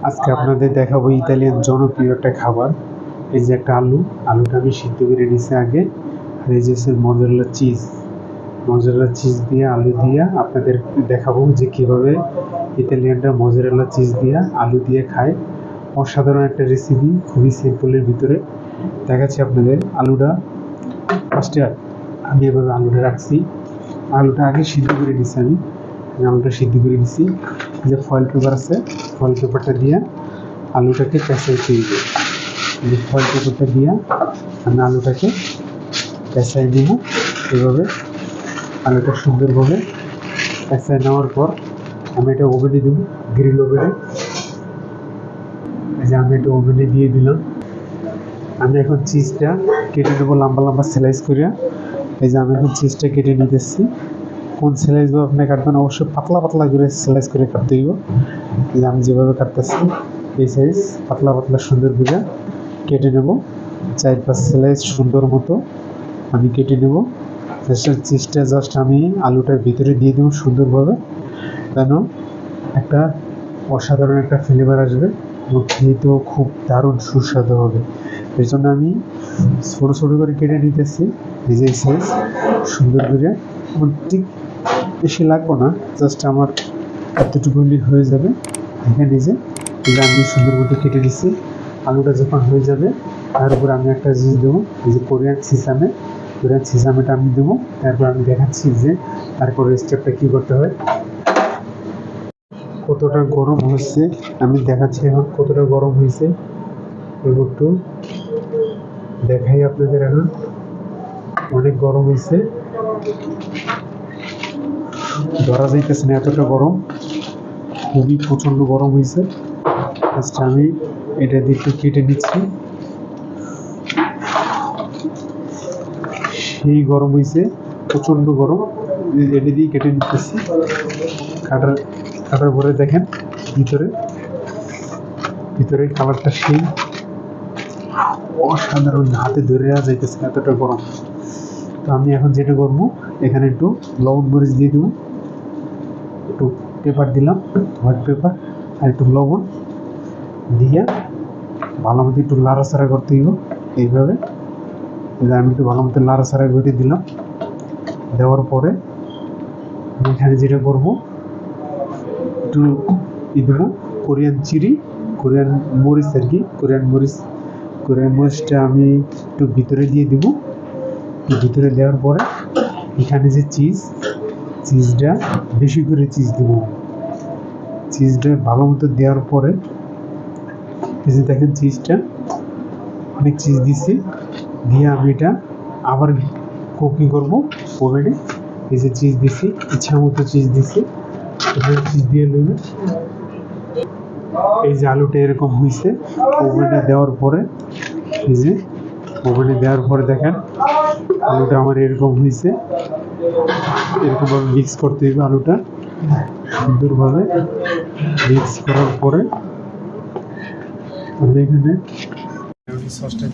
আজকে আপনাদের দেখাবো ইতালিয়ান জনপ্রিয় একটা খাবার। এই যে একটা আলুটা আমি সিদ্ধ করে নিয়েছি আগে। আর এই যে মজারেলা চিজ দিয়ে আলু দিয়ে আপনাদের দেখাবো যে কিভাবে ইতালিয়ানরা মজারেলা চিজ দিয়ে আলু দিয়ে খায়। অসাধারণ একটা রেসিপি, খুবই সিম্পলের ভিতরে দেখাচ্ছি আপনাদের। আলুটা ফার্স্টে আমি এভাবে আলুটা রাখছি, আলুটা আগে সিদ্ধ করে নিচ্ছি। আলুটা সিদ্ধ করে নিচ্ছি, যে ফয়েল পেপার আছে ফয়েল পেপারটা দিয়ে আলুটাকে পেঁচাইতে দিই। যে ফয়েল পেপারটা দিয়ে আমি আলুটাকে পেঁচাই নেব। এভাবে আলুটা সুন্দরভাবে পেঁচাই নেওয়ার পর আমি এটা ওভেনে দেবো, গ্রিল ওভেনে। এই যে আমি এটা ওভেনে দিয়ে দিলাম। আমি এখন চিজটা কেটে নেবো লম্বা লম্বা স্লাইস করিয়া। এই যে আমি এখন চিজটা কেটে নিতেছি। কোন স্লাইসগুলো আপনি কাটবেন, অবশ্যই পাতলা পাতলা করে স্লাইস করে কাটতে হইব। এই যে আমি যেভাবে কাটতেছি এই সাইজ পাতলা পাতলা সুন্দর করে কেটে নেব। 4-5 স্লাইস সুন্দর মতো আমি কেটে নেব। চিজটা জাস্ট আমি আলুটার ভিতরে দিয়ে দেবো সুন্দরভাবে, যেন একটা অসাধারণ একটা ফ্লেভার আসবে এবং খেতেও খুব দারুণ সুস্বাদু হবে। এর জন্য আমি ছোটো ছোটো করে কেটে নিতেছি। নিজেই সাইজ সুন্দর করে, ঠিক বেশি লাগবো না, জাস্ট আমার এতটুকু হয়ে যাবে। এখানে যে আমি সুন্দর মতো কেটে দিচ্ছি। আলুটা যখন হয়ে যাবে তার উপর আমি একটা জিনিস দেবো, এই যে কোরিয়ান সিসামেটা আমি দেবো। তারপর আমি দেখাচ্ছি যে তারপর স্টেপটা কী করতে হয়। কতটা গরম হচ্ছে আমি দেখাচ্ছি এখন, কতটা গরম হয়েছে একটু দেখাই আপনাদের। এখন অনেক গরম হয়েছে, ধরা যাইতেছে না, এতটা গরম, খুবই প্রচণ্ড গরম হয়েছে। ফার্স্ট আমি এটা দিয়ে একটু কেটে নিচ্ছি। সেই গরম হয়েছে, প্রচণ্ড গরম। এটা দিয়ে কেটে নিতেছি। কাটার পরে দেখেন ভিতরে কালারটা সেই অসাধারণ, হাতে ধরে নেওয়া যাইতেছে এতটা গরম। তো আমি এখন যেটা করবো, এখানে একটু লবণ মরিচ দিয়ে দেবো, একটু পেপার দিলাম, হোয়াইট পেপার, আর একটু লবণ দিয়ে ভালো মতো একটু নাড়াচাড়া করতে দিব। এইভাবে আমি একটু ভালো মতো নাড়াচাড়া করে দিলাম। দেওয়ার পরে আমি এখানে যেটা করবো, একটু দেবো কোরিয়ান মরিচ আর কি, কোরিয়ান মরিচটা আমি একটু ভিতরে দিয়ে দেবো। ভিতরে দেওয়ার পরে এখানে যে চিজটা বেশি করে চিজ দেবো। চিজটা ভালো মতো দেওয়ার পরে এই যে দেখেন চিজটা অনেক চিজ দিচ্ছি, দিয়ে আমি এটা আবার কুকিং করবো ওভেনে। এই যে চিজ দিচ্ছি, ইচ্ছা মতো চিজ দিচ্ছি, চিজ দিয়ে নেবে। এই যে আলুটা এরকম হয়েছে ওভেনে দেওয়ার পরে। এই যে ওভেনে দেওয়ার পরে দেখেন আলুটা আমার এরকম হয়েছে। এরকমভাবে মিক্স করতে হবে আলুটা সুন্দরভাবে। মিক্স করার পরে আমি এখানে সসটা